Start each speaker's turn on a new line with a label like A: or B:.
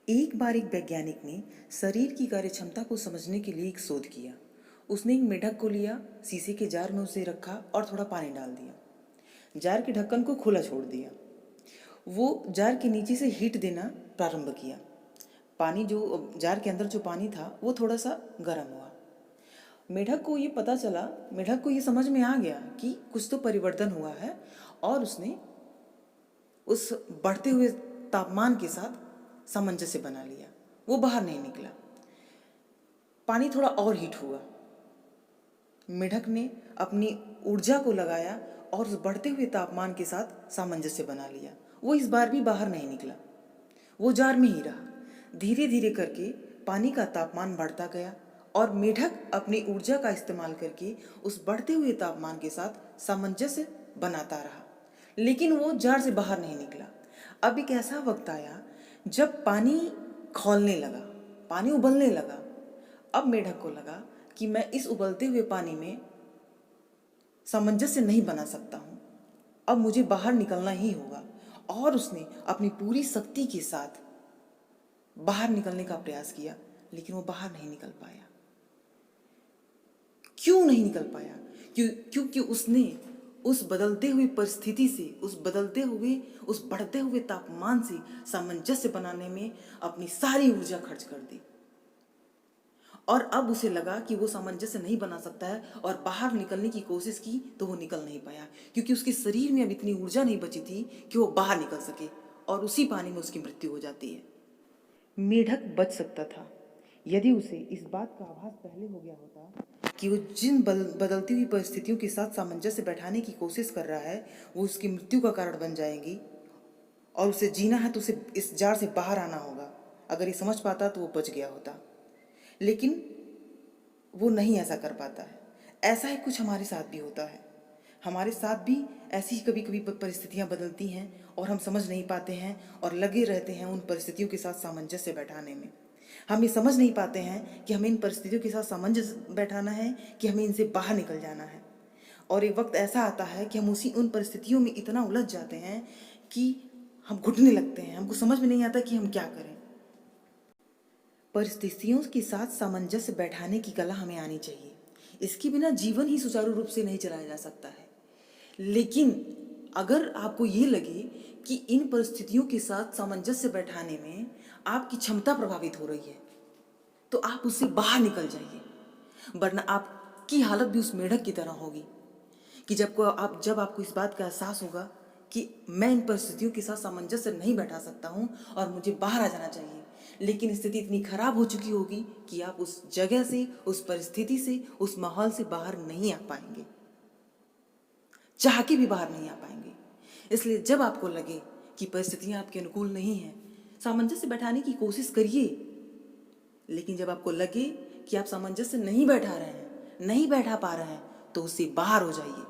A: एक बार एक वैज्ञानिक ने शरीर की कार्यक्षमता को समझने के लिए एक शोध किया। उसने एक मेढक को लिया, शीशे के जार में उसे रखा और थोड़ा पानी डाल दिया। जार के ढक्कन को खुला छोड़ दिया। वो जार के नीचे से हीट देना प्रारंभ किया। पानी जो जार के अंदर जो पानी था वो थोड़ा सा गर्म हुआ। मेढक को ये समझ में आ गया कि कुछ तो परिवर्तन हुआ है, और उसने उस बढ़ते हुए तापमान के साथ सामंजस्य बना लिया। वो बाहर नहीं निकला। पानी थोड़ा और हीट हुआ। मेढक ने अपनी ऊर्जा को लगाया और उस बढ़ते हुए तापमान के साथ सामंजस्य बना लिया। वो इस बार भी बाहर नहीं निकला। वो जार में ही रहा। धीरे धीरे करके पानी का तापमान बढ़ता गया और मेढक अपनी ऊर्जा का इस्तेमाल करके उस बढ़ते हुए तापमान के साथ सामंजस्य बनाता रहा, लेकिन वो जार से बाहर नहीं निकला। अब एक ऐसा वक्त आया जब पानी खौलने लगा, पानी उबलने लगा। अब मेढक को लगा कि मैं इस उबलते हुए पानी में सामंजस्य नहीं बना सकता हूँ, अब मुझे बाहर निकलना ही होगा। और उसने अपनी पूरी शक्ति के साथ बाहर निकलने का प्रयास किया, लेकिन वो बाहर नहीं निकल पाया। क्यों नहीं निकल पाया? क्योंकि उसने उस बदलते हुए परिस्थिति से, उस बढ़ते हुए तापमान से सामंजस्य बनाने में अपनी सारी ऊर्जा खर्च कर दी। और अब उसे लगा कि वो सामंजस्य नहीं बना सकता है, और बाहर निकलने की कोशिश की तो वो निकल नहीं पाया, क्योंकि उसके शरीर में अब इतनी ऊर्जा नहीं बची थी कि वो बाहर निकल सके, और उसी पानी में उसकी मृत्यु हो जाती है। मेढक बच सकता था यदि उसे इस बात का आभास पहले हो गया होता कि वो जिन बदलती हुई परिस्थितियों के साथ सामंजस्य बैठाने की कोशिश कर रहा है वो उसकी मृत्यु का कारण बन जाएंगी, और उसे जीना है तो उसे इस जार से बाहर आना होगा। अगर ये समझ पाता तो वो बच गया होता, लेकिन वो नहीं ऐसा कर पाता है। ऐसा ही कुछ हमारे साथ भी होता है। हमारे साथ भी ऐसी ही कभी कभी परिस्थितियाँ बदलती हैं और हम समझ नहीं पाते हैं और लगे रहते हैं उन परिस्थितियों के साथ सामंजस्य बैठाने में। हम ये समझ नहीं पाते हैं कि हमें इन परिस्थितियों के साथ सामंजस्य बैठाना है कि हमें इनसे बाहर निकल जाना है। और एक वक्त ऐसा आता है कि हम उन परिस्थितियों में इतना उलझ जाते हैं कि हम घुटने लगते हैं। हमको समझ में नहीं आता कि हम क्या करें। परिस्थितियों के साथ सामंजस्य बैठाने की कला हमें आनी चाहिए। इसके बिना जीवन ही सुचारू रूप से नहीं चलाया जा सकता है। लेकिन अगर आपको ये लगे कि इन परिस्थितियों के साथ सामंजस्य बैठाने में आपकी क्षमता प्रभावित हो रही है, तो आप उससे बाहर निकल जाइए, वरना आपकी हालत भी उस मेढक की तरह होगी कि जब आपको इस बात का एहसास होगा कि मैं इन परिस्थितियों के साथ सामंजस्य नहीं बैठा सकता हूँ और मुझे बाहर आ जाना चाहिए, लेकिन स्थिति इतनी खराब हो चुकी होगी कि आप उस जगह से, उस परिस्थिति से, उस माहौल से बाहर नहीं आ पाएंगे, चाह के भी बाहर नहीं आ पाएंगे। इसलिए जब आपको लगे कि परिस्थितियां आपके अनुकूल नहीं हैं, सामंजस्य बैठाने की कोशिश करिए, लेकिन जब आपको लगे कि आप सामंजस्य नहीं बैठा पा रहे हैं, तो उससे बाहर हो जाइए।